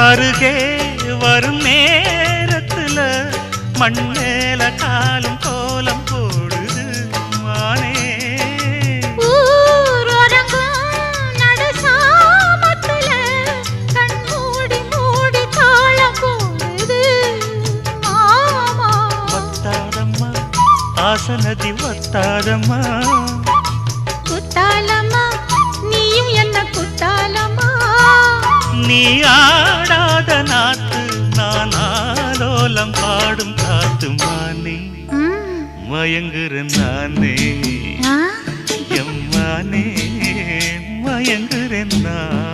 அருகே வரும் நேரத்துல மண்ணேல காலும் கோலம் போடுது மானே. ஆசனதி வத்தாதம்மா குத்தாலம்மா நீயும் என்ன குத்தாலம்மா. நீ ஆடாத நாத்து நான் ஆலோலம் பாடும் காத்து மானே. மயங்குறேன் நானே எம்மானே மயங்குறேன் நான்.